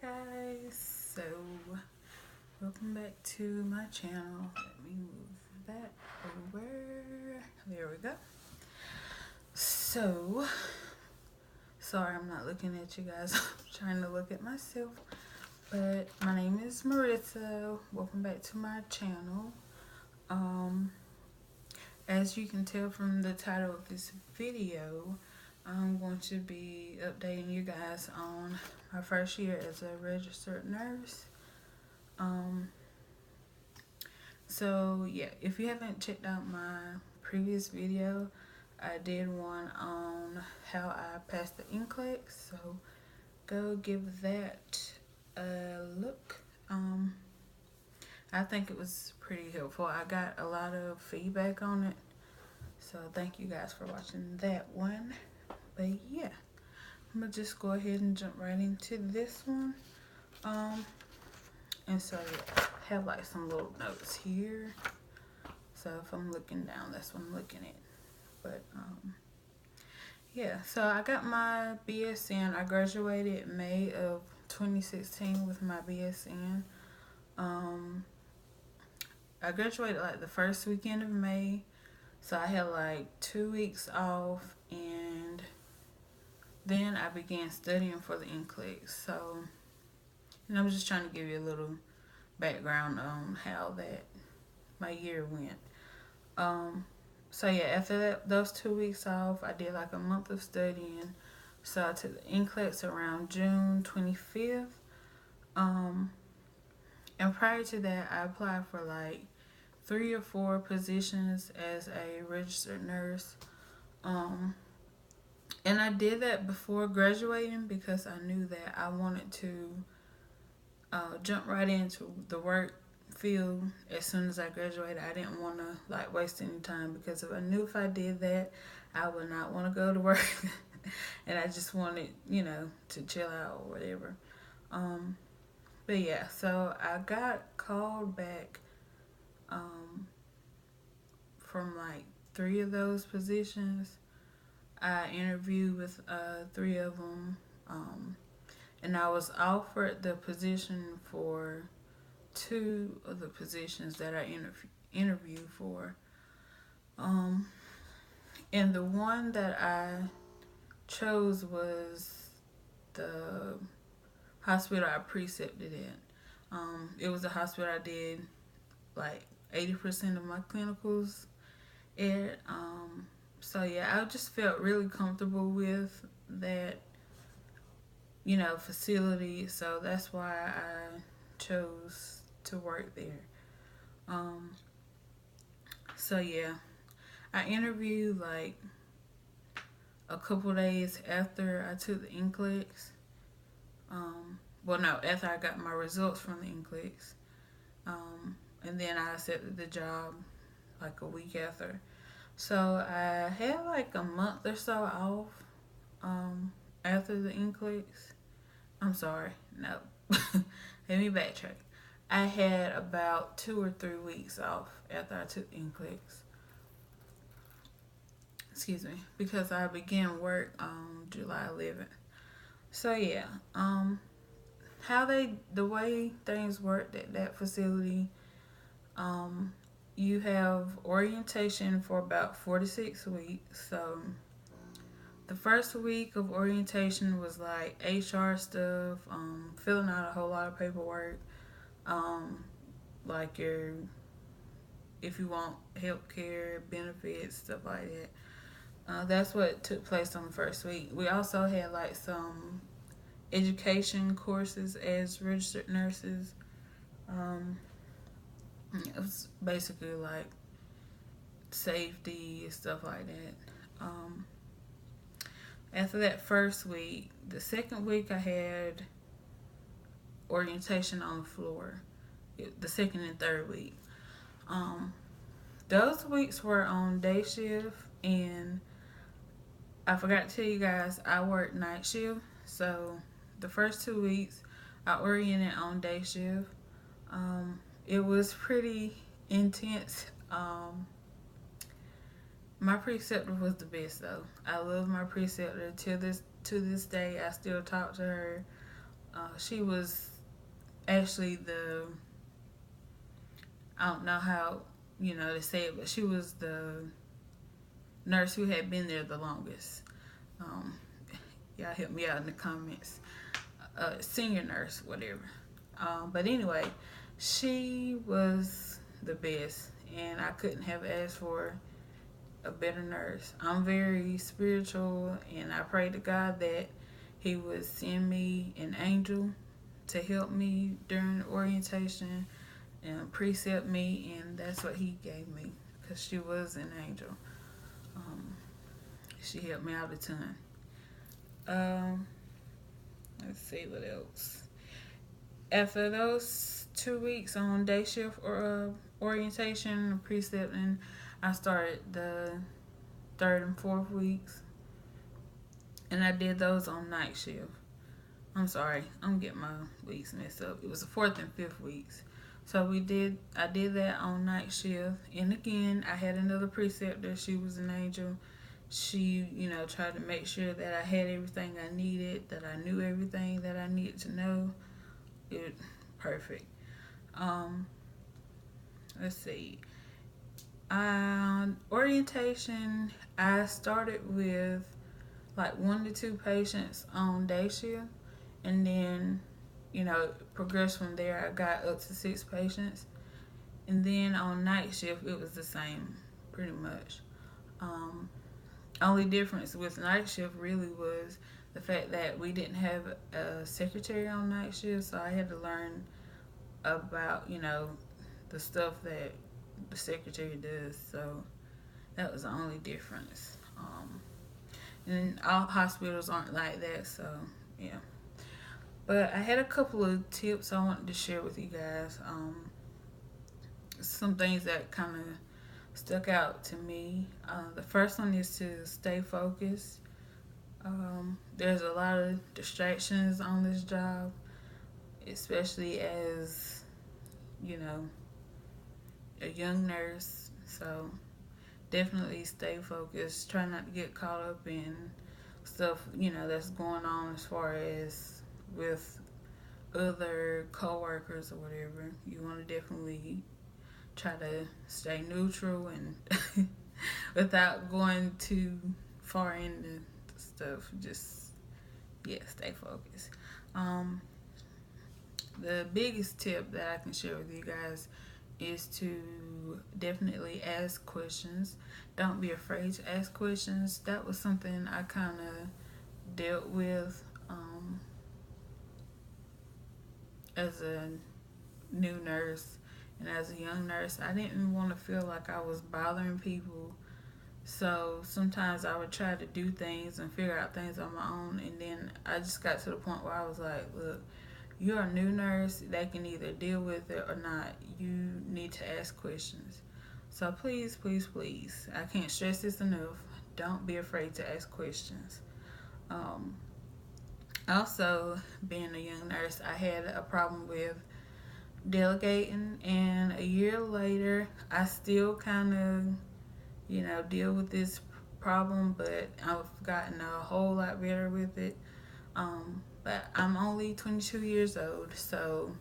guys, so welcome back to my channel. Let me move that over. There we go. So sorry I'm not looking at you guys. I'm trying to look at myself. But my name is Marissa. Welcome back to my channel. As you can tell from the title of this video, I'm going to be updating you guys on my first year as a registered nurse. So yeah, if you haven't checked out my previous video, I did one on how I passed the NCLEX, so go give that a look. I think it was pretty helpful. I got a lot of feedback on it, so thank you guys for watching that one. But yeah, I'm gonna just go ahead and jump right into this one. And so yeah, I have like some little notes here. So if I'm looking down, that's what I'm looking at. But yeah, so I got my BSN. I graduated May of 2016 with my BSN. I graduated like the first weekend of May, so I had like 2 weeks off, and then I began studying for the NCLEX. So, and I'm just trying to give you a little background on how that my year went. So yeah, after those 2 weeks off, I did like a month of studying. So I took the NCLEX around June 25th. And prior to that, I applied for like 3 or 4 positions as a registered nurse. And I did that before graduating because I knew that I wanted to jump right into the work field as soon as I graduated. I didn't want to like waste any time, because if I knew if I did that, I would not want to go to work. And I just wanted, to chill out or whatever. But yeah, so I got called back from like 3 of those positions. I interviewed with 3 of them, and I was offered the position for 2 of the positions that I interviewed for. And the one that I chose was the hospital I precepted at. It was a hospital I did like 80% of my clinicals at. So yeah, I just felt really comfortable with that, facility. So that's why I chose to work there. So yeah, I interviewed like a couple days after I took the NCLEX. Well, no, after I got my results from the NCLEX. And then I accepted the job like a week after. So I had like a month or so off after the NCLEX. I'm sorry, no. Let me backtrack. I had about 2 or 3 weeks off after I took the NCLEX. Excuse me, because I began work on July 11th. So yeah, the way things worked at that facility, you have orientation for about 4 to 6 weeks. So the first week of orientation was like HR stuff, filling out a whole lot of paperwork, like if you want health care benefits, stuff like that. That's what took place on the first week. We also had like some education courses as registered nurses. It was basically like safety, stuff like that. After that first week, the second week I had orientation on the floor. The second and third week. Those weeks were on day shift, and I forgot to tell you guys, I worked night shift. So the first 2 weeks I oriented on day shift. It was pretty intense. My preceptor was the best though. I love my preceptor to this day. I still talk to her. She was actually I don't know how, to say it, but she was the nurse who had been there the longest. Um, y'all help me out in the comments. Senior nurse, whatever. But anyway, she was the best, and I couldn't have asked for a better nurse. I'm very spiritual, and I pray to God that He would send me an angel to help me during orientation and precept me, and that's what He gave me, because she was an angel. She helped me out a ton. Let's see what else. After those 2 weeks on day shift or orientation and precepting, I started the 3rd and 4th weeks, and I did those on night shift. I'm sorry, I'm getting my weeks messed up. It was the 4th and 5th weeks. So I did that on night shift, and again, I had another preceptor. She was an angel. She, tried to make sure that I had everything I needed, that I knew everything that I needed to know. Perfect. Let's see. Orientation, I started with like 1 to 2 patients on day shift, and then, progressed from there. I got up to 6 patients, and then on night shift it was the same, pretty much. Only difference with night shift really was the fact that we didn't have a secretary on night shift, so I had to learn about, the stuff that the secretary does. So that was the only difference. And all hospitals aren't like that, so yeah. But I had a couple of tips I wanted to share with you guys. Some things that kind of stuck out to me. The first one is to stay focused. There's a lot of distractions on this job, especially as, a young nurse. So definitely stay focused. Try not to get caught up in stuff, that's going on as far as with other co-workers or whatever. You want to definitely try to stay neutral and without going too far into stuff. Just, stay focused. The biggest tip that I can share with you guys is to definitely ask questions. Don't be afraid to ask questions. That was something I kind of dealt with as a new nurse and as a young nurse. I didn't want to feel like I was bothering people, so sometimes I would try to do things and figure out things on my own, and then I just got to the point where I was like, look, you're a new nurse. They can either deal with it or not. You need to ask questions. So please, please, please, I can't stress this enough. Don't be afraid to ask questions. Also, being a young nurse, I had a problem with delegating, and a year later, I still kind of, deal with this problem, but I've gotten a whole lot better with it. But I'm only 22 years old, so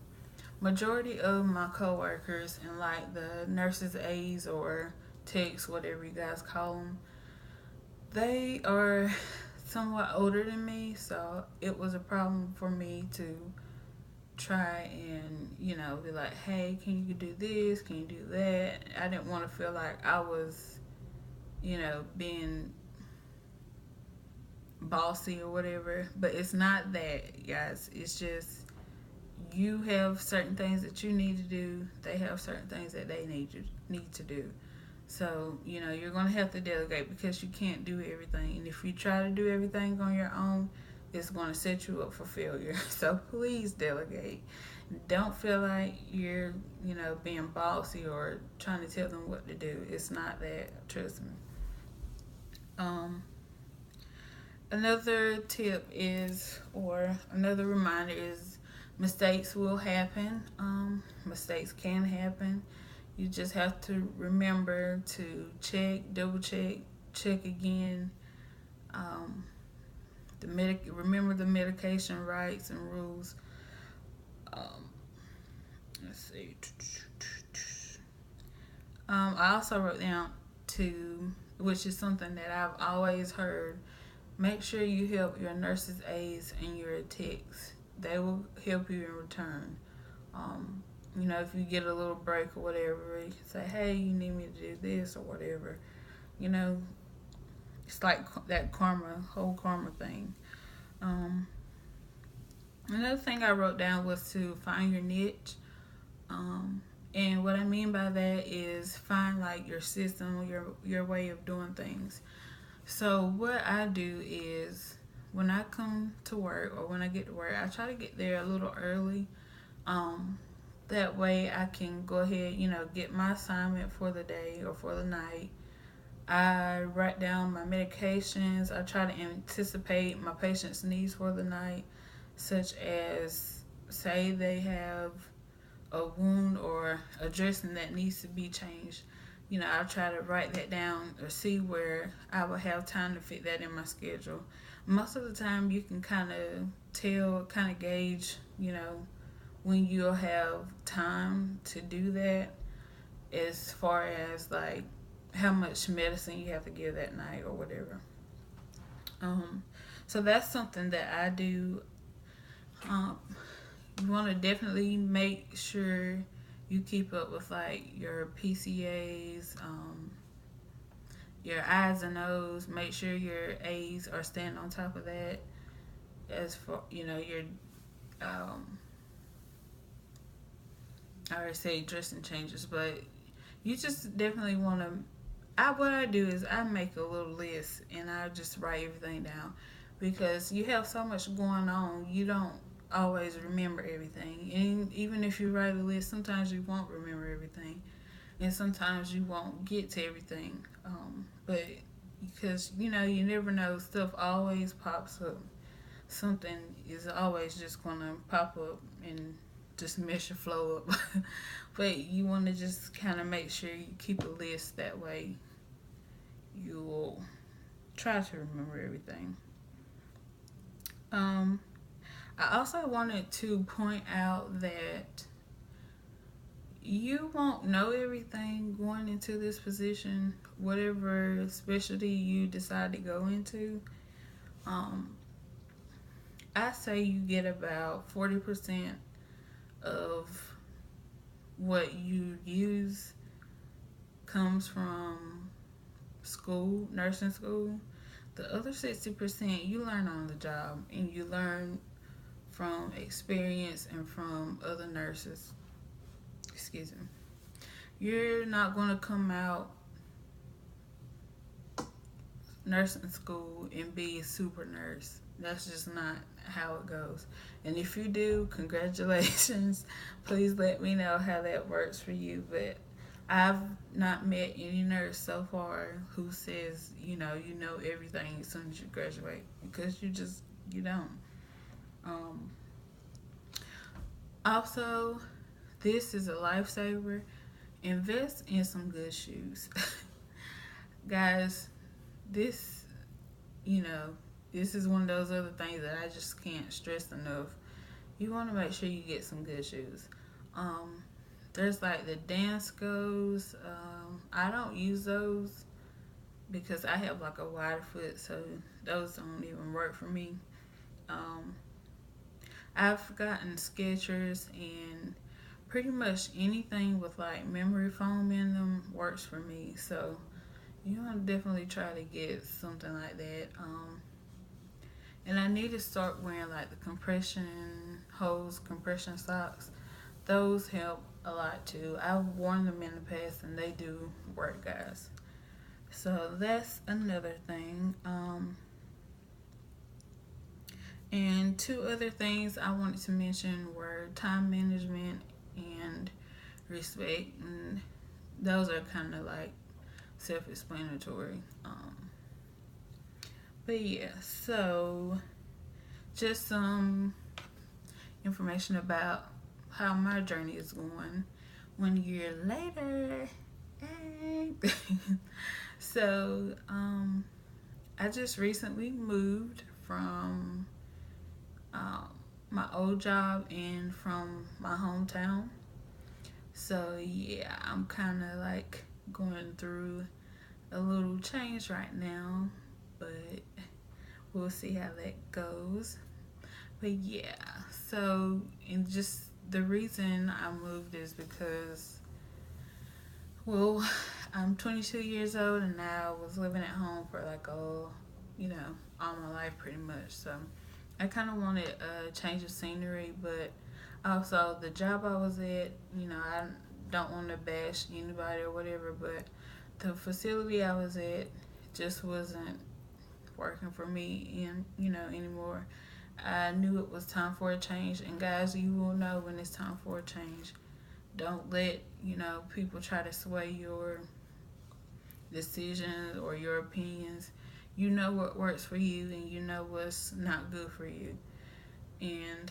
majority of my coworkers and like the nurses' aides or techs, whatever you guys call them, they are somewhat older than me, so it was a problem for me to try and, be like, hey, can you do this? Can you do that? I didn't want to feel like I was, being bossy or whatever. But it's not that, guys. It's just you have certain things that you need to do. They have certain things that they need to do. So, you're going to have to delegate because you can't do everything. And if you try to do everything on your own, it's going to set you up for failure. So please delegate. Don't feel like you're, being bossy or trying to tell them what to do. It's not that. Trust me. Another tip is, or another reminder is, mistakes will happen. Mistakes can happen. You just have to remember to check, double check, check again. remember the medication rights and rules. Um, let's see. I also wrote down to, which is something that I've always heard. Make sure you help your nurses, aides, and your techs. They will help you in return. Um, if you get a little break or whatever, you can say, "Hey, you need me to do this or whatever." You know, it's like that whole karma thing. Um, Another thing I wrote down was to find your niche. Um, and what I mean by that is find like your system, your way of doing things. So what I do is when I come to work or when I get to work, I try to get there a little early. Um, that way I can go ahead, get my assignment for the day or for the night. I write down my medications. I try to anticipate my patient's needs for the night, such as say they have a wound or a dressing that needs to be changed. I'll try to write that down or see where I will have time to fit that in my schedule. Most of the time, you can kind of gauge, when you'll have time to do that, as far as like how much medicine you have to give that night or whatever. Um, so that's something that I do. Um, you want to definitely make sure you keep up with like your PCAs, your eyes and nose. Make sure your A's are staying on top of that. As for your, I already say dressing changes, but you just definitely want to. What I do is I make a little list and I just write everything down, because you have so much going on, you don't always remember everything. And even if you write a list, sometimes you won't remember everything, and sometimes you won't get to everything. But because you never know, stuff always pops up. Something is always just gonna pop up and just mess your flow up. But you want to just kind of make sure you keep a list, that way you'll try to remember everything. I also wanted to point out that you won't know everything going into this position, whatever specialty you decide to go into. Um, I say you get about 40% of what you use comes from school, nursing school. The other 60% you learn on the job, and you learn from experience and from other nurses. Excuse me. You're not going to come out nursing school and be a super nurse. That's just not how it goes. And if you do, congratulations. Please let me know how that works for you. But I've not met any nurse so far who says, you know everything as soon as you graduate, because you don't. Um, Also, this is a lifesaver. Invest in some good shoes. Guys, this, you know, this is one of those other things that I just can't stress enough. You want to make sure you get some good shoes. Um, there's like the Danskos. I don't use those because I have like a wide foot, so those don't even work for me. Um, I've gotten Skechers, and pretty much anything with like memory foam in them works for me. So you want to definitely try to get something like that. And I need to start wearing like the compression hose, compression socks. Those help a lot too. I've worn them in the past and they do work, guys. So that's another thing. And two other things I wanted to mention were time management and respect. And those are kind of like self-explanatory. But yeah, so just some information about how my journey is going 1 year later. Hey. So, I just recently moved from um, my old job and from my hometown. So yeah, I'm kind of like going through a little change right now, but we'll see how that goes. But yeah, so and just the reason I moved is because, well, I'm 22 years old and I was living at home for like all my life pretty much. So I kind of wanted a change of scenery, but also the job I was at, I don't want to bash anybody or whatever, but the facility I was at just wasn't working for me and anymore. I knew it was time for a change, and guys, you will know when it's time for a change. Don't let people try to sway your decisions or your opinions. You know what works for you, and you know what's not good for you. And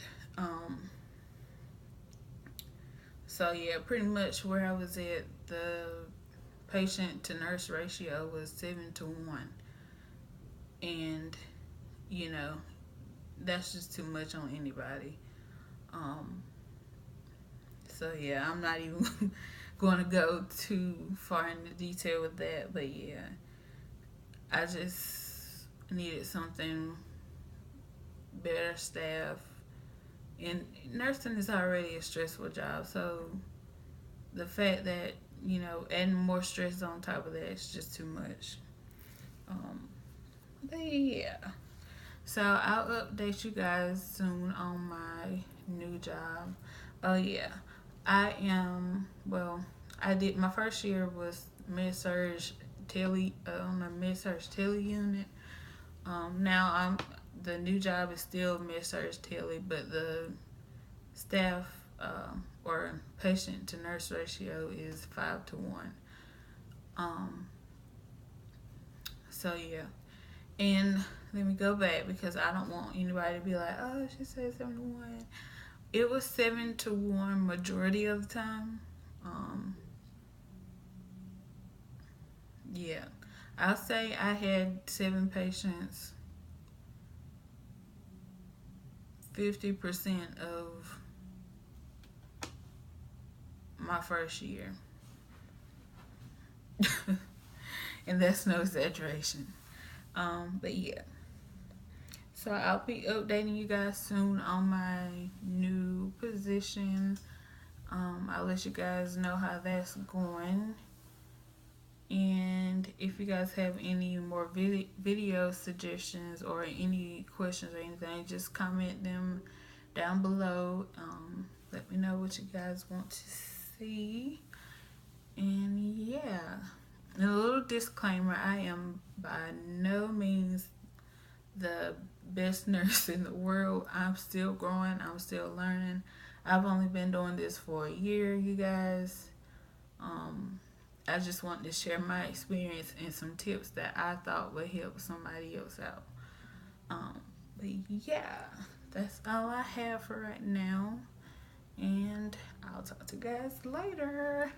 so yeah, pretty much where I was at, the patient to nurse ratio was 7-1, and you know that's just too much on anybody. Um, so yeah, I'm not even going to go too far into detail with that, but yeah, I just needed something better staff. And nursing is already a stressful job, so the fact that adding more stress on top of that is just too much. Um, but yeah, so I'll update you guys soon on my new job. Oh yeah, I am. Well, I did my first year was med surge tele on the med surge tele unit. Now I'm the new job is still med surge tele, but the staff or patient to nurse ratio is 5-1. Um, so yeah, and let me go back because I don't want anybody to be like, oh, she said 7-1. It was 7-1 majority of the time. Um, yeah, I'll say I had 7 patients 50% of my first year. And that's no exaggeration. But yeah. So I'll be updating you guys soon on my new position. I'll let you guys know how that's going. And if you guys have any more video suggestions or any questions or anything, just comment them down below. Let me know what you guys want to see. And yeah, and a little disclaimer, I am by no means the best nurse in the world. I'm still growing, I'm still learning. I've only been doing this for a year, you guys. I just wanted to share my experience and some tips that I thought would help somebody else out. But yeah, that's all I have for right now. And I'll talk to you guys later.